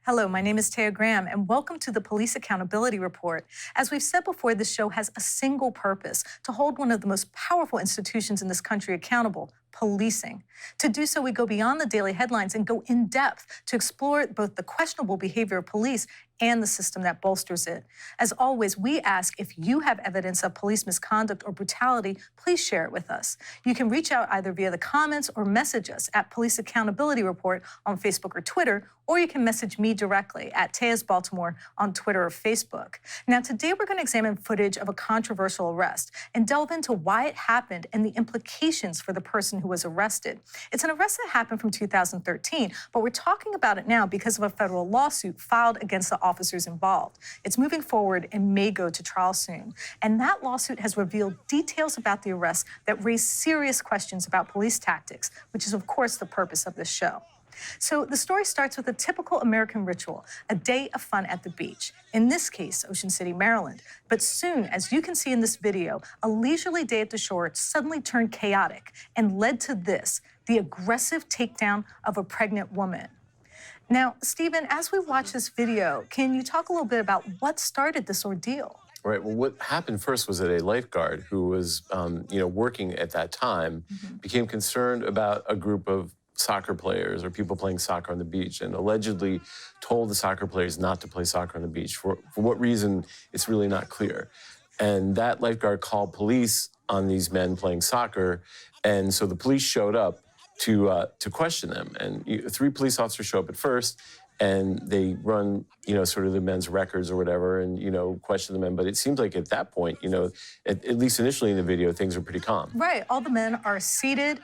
Hello, my name is Taya Graham, and welcome to the Police Accountability Report. As we've said before, this show has a single purpose: to hold one of the most powerful institutions in this country accountable, policing. To do so, we go beyond the daily headlines and go in depth to explore both the questionable behavior of police and the system that bolsters it. As always, we ask if you have evidence of police misconduct or brutality, please share it with us. You can reach out either via the comments or message us at Police Accountability Report on Facebook or Twitter, or you can message me directly at Tayas Baltimore on Twitter or Facebook. Now, today we're going to examine footage of a controversial arrest and delve into why it happened and the implications for the person who was arrested. It's an arrest that happened from 2013, but we're talking about it now because of a federal lawsuit filed against the officers involved. It's moving forward and may go to trial soon. And that lawsuit has revealed details about the arrest that raise serious questions about police tactics, which is, of course, the purpose of this show. So the story starts with a typical American ritual, a day of fun at the beach. In this case, Ocean City, Maryland. But soon, as you can see in this video, a leisurely day at the shore suddenly turned chaotic and led to this, the aggressive takedown of a pregnant woman. Now, Stephen, as we watch this video, can you talk a little bit about what started this ordeal? Right. Well, what happened first was that a lifeguard who was, working at that time became concerned about a group of soccer players or people playing soccer on the beach, and allegedly told the soccer players not to play soccer on the beach. For what reason, it's really not clear. And that lifeguard called police on these men playing soccer, and so the police showed up to question them. And three police officers show up at first, and they run, sort of the men's records or whatever, and, question the men. But it seems like at that point, at least initially in the video, things are pretty calm. Right. All the men are seated,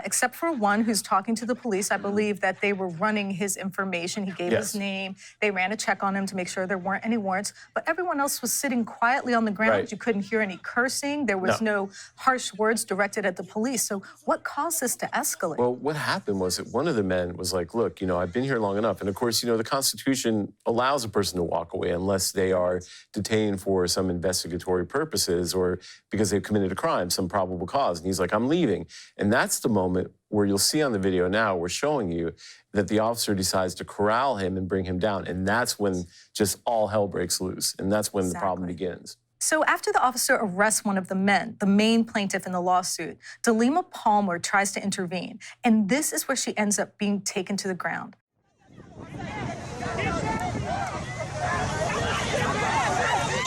except for one who's talking to the police. I believe that they were running his information. He gave his name. They ran a check on him to make sure there weren't any warrants. But everyone else was sitting quietly on the ground. Right. You couldn't hear any cursing. There was no harsh words directed at the police. So what caused this to escalate? Well, what happened was that one of the men was like, look, I've been here long enough. And of course, the Constitution allows a person to walk away unless they are detained for some investigatory purposes or because they've committed a crime, some probable cause. And he's like, I'm leaving. And that's the moment where you'll see on the video now, we're showing you that the officer decides to corral him and bring him down. And that's when just all hell breaks loose. And that's when the problem begins. So after the officer arrests one of the men, the main plaintiff in the lawsuit, Delima Palmer tries to intervene. And this is where she ends up being taken to the ground.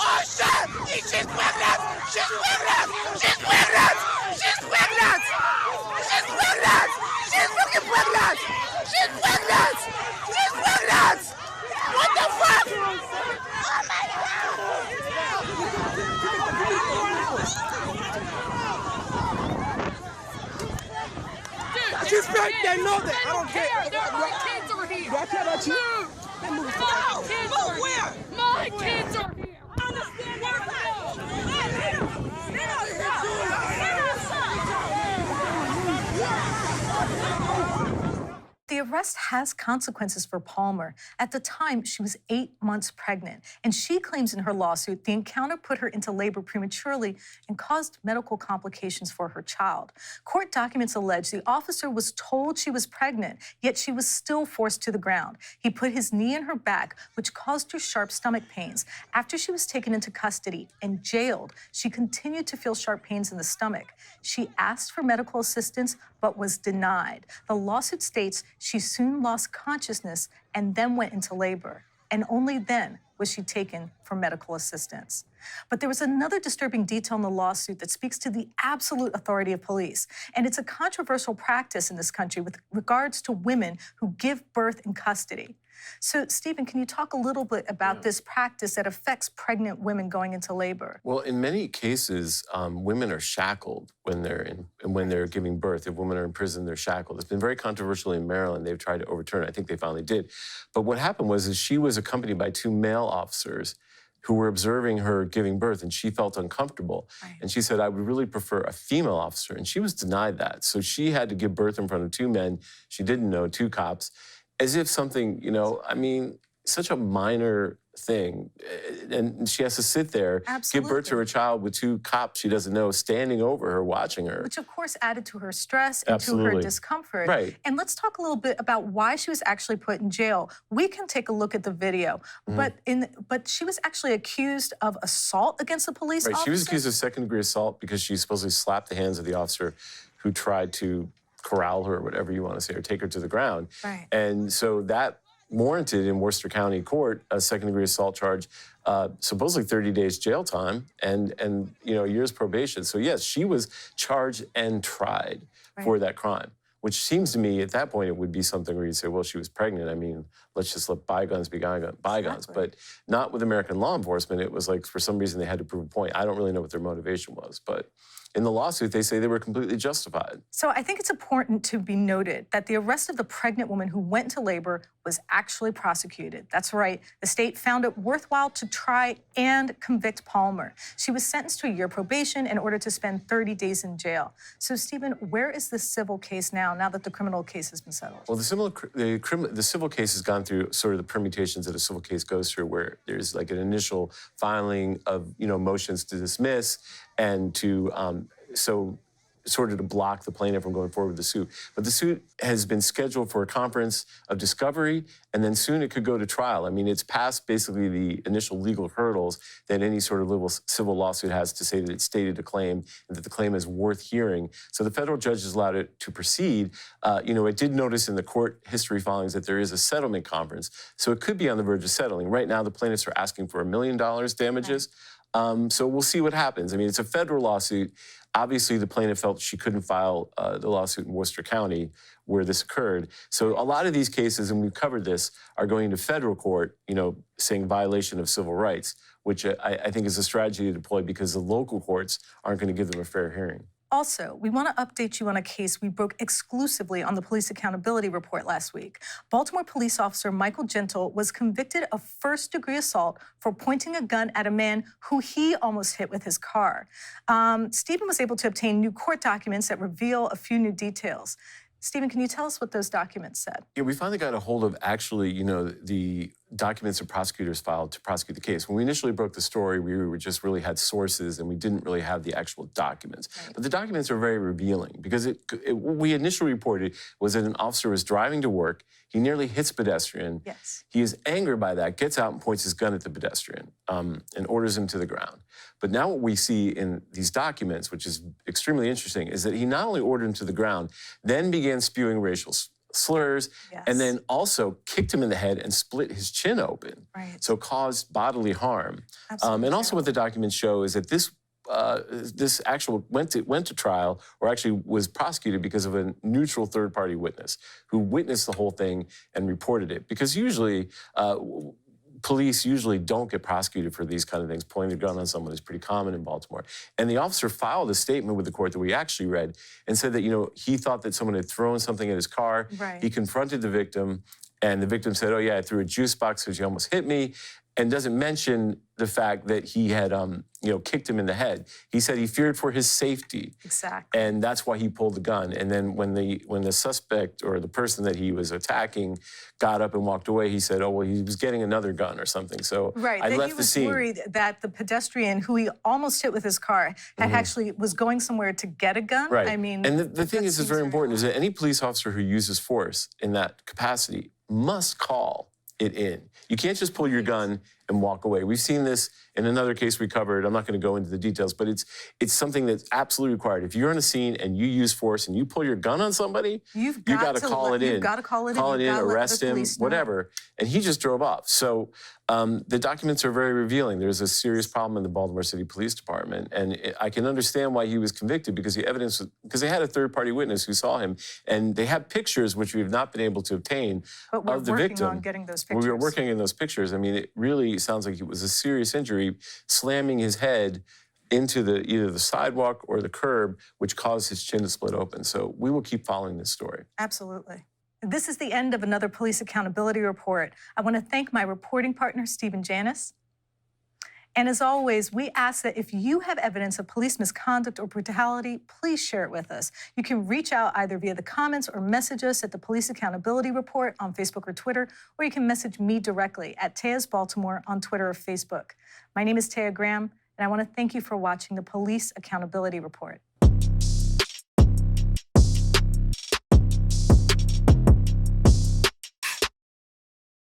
Oh, shit! She's pregnant! She's pregnant! She's pregnant! She's pregnant! She's pregnant! She's fucking pregnant! She's pregnant! She's pregnant! What the fuck? Oh my God! She's pregnant! They know that! I don't care! My kids are here! Do I care about you? My kids are here! The arrest has consequences for Palmer. At the time, she was 8 months pregnant, and she claims in her lawsuit the encounter put her into labor prematurely and caused medical complications for her child. Court documents allege the officer was told she was pregnant, yet she was still forced to the ground. He put his knee in her back, which caused her sharp stomach pains. After she was taken into custody and jailed, she continued to feel sharp pains in the stomach. She asked for medical assistance, but was denied. The lawsuit states she soon lost consciousness and then went into labor. And only then was she taken for medical assistance. But there was another disturbing detail in the lawsuit that speaks to the absolute authority of police. And it's a controversial practice in this country with regards to women who give birth in custody. So, Stephen, can you talk a little bit about this practice that affects pregnant women going into labor? Well, in many cases, women are shackled when they're giving birth. If women are in prison, they're shackled. It's been very controversial in Maryland. They've tried to overturn it. I think they finally did. But what happened was she was accompanied by two male officers who were observing her giving birth, and she felt uncomfortable. Right. And she said, I would really prefer a female officer. And she was denied that. So she had to give birth in front of two men she didn't know, two cops, as if something, such a minor thing, and she has to sit there, give birth to her child with two cops she doesn't know standing over her, watching her. Which, of course, added to her stress and to her discomfort. Right. And let's talk a little bit about why she was actually put in jail. We can take a look at the video, but she was actually accused of assault against a police officer. She was accused of second-degree assault because she supposedly slapped the hands of the officer who tried to corral her, or whatever you want to say, or take her to the ground. Right. And so that warranted in Worcester County Court a second-degree assault charge, supposedly 30 days jail time and a year's probation. So yes, she was charged and tried for that crime, which seems to me at that point it would be something where you'd say, well, she was pregnant. I mean, let's just let bygones be bygones. Exactly. But not with American law enforcement. It was like for some reason they had to prove a point. I don't really know what their motivation was, but in the lawsuit, they say they were completely justified. So I think it's important to be noted that the arrest of the pregnant woman who went into labor was actually prosecuted. That's right. The state found it worthwhile to try and convict Palmer. She was sentenced to a year probation in order to spend 30 days in jail. So, Stephen, where is the civil case now that the criminal case has been settled? Well, the civil case has gone through sort of the permutations that a civil case goes through, where there's like an initial filing of motions to dismiss and to sort of to block the plaintiff from going forward with the suit. But the suit has been scheduled for a conference of discovery, and then soon it could go to trial. I mean, it's past basically the initial legal hurdles that any sort of civil lawsuit has to say that it stated a claim and that the claim is worth hearing. So the federal judge has allowed it to proceed. It did notice in the court history filings that there is a settlement conference, so it could be on the verge of settling. Right now, the plaintiffs are asking for $1 million damages. So we'll see what happens. I mean, it's a federal lawsuit. Obviously, the plaintiff felt she couldn't file the lawsuit in Worcester County where this occurred. So a lot of these cases, and we've covered this, are going to federal court, saying violation of civil rights, which I think is a strategy to deploy because the local courts aren't going to give them a fair hearing. Also, we want to update you on a case we broke exclusively on the Police Accountability Report last week. Baltimore police officer Michael Gentle was convicted of first-degree assault for pointing a gun at a man who he almost hit with his car. Stephen was able to obtain new court documents that reveal a few new details. Stephen, can you tell us what those documents said? Yeah, we finally got a hold of actually, the documents that prosecutors filed to prosecute the case. When we initially broke the story, we just really had sources and we didn't really have the actual documents. Right. But the documents are very revealing because what we initially reported was that an officer was driving to work. He nearly hits a pedestrian. Yes. He is angered by that, gets out and points his gun at the pedestrian and orders him to the ground. But now what we see in these documents, which is extremely interesting, is that he not only ordered him to the ground, then began spewing racial slurs, and then also kicked him in the head and split his chin open. Right. So caused bodily harm. And also what the documents show is that this actual went to trial, or actually was prosecuted because of a neutral third-party witness who witnessed the whole thing and reported it. Because usually, police usually don't get prosecuted for these kind of things. Pointing a gun on someone is pretty common in Baltimore. And the officer filed a statement with the court that we actually read and said that, he thought that someone had thrown something at his car. Right. He confronted the victim, and the victim said, oh yeah, I threw a juice box because you almost hit me, and doesn't mention the fact that he had, kicked him in the head. He said he feared for his safety. Exactly. And that's why he pulled the gun. And then when the suspect or the person that he was attacking got up and walked away, he said, oh, well, he was getting another gun or something. So I left the scene. He was worried that the pedestrian who he almost hit with his car had actually was going somewhere to get a gun. Right. I mean, and the thing is very important is that any police officer who uses force in that capacity must call it in. You can't just pull your gun and walk away. We've seen this in another case we covered. I'm not going to go into the details, but it's something that's absolutely required. If you're on a scene and you use force and you pull your gun on somebody, you got to call it in. You've got to call it in. Call it in, arrest him, whatever. And he just drove off. So the documents are very revealing. There's a serious problem in the Baltimore City Police Department, and I can understand why he was convicted because they had a third-party witness who saw him, and they have pictures which we have not been able to obtain of the victim. But we're working on getting those pictures. We were working in those pictures. I mean, it really sounds like it was a serious injury, slamming his head into either the sidewalk or the curb, which caused his chin to split open. So we will keep following this story. Absolutely. This is the end of another Police Accountability Report. I want to thank my reporting partner, Stephen Janis. And as always, we ask that if you have evidence of police misconduct or brutality, please share it with us. You can reach out either via the comments or message us at the Police Accountability Report on Facebook or Twitter, or you can message me directly at Tea's Baltimore on Twitter or Facebook. My name is Tea Graham, and I want to thank you for watching the Police Accountability Report.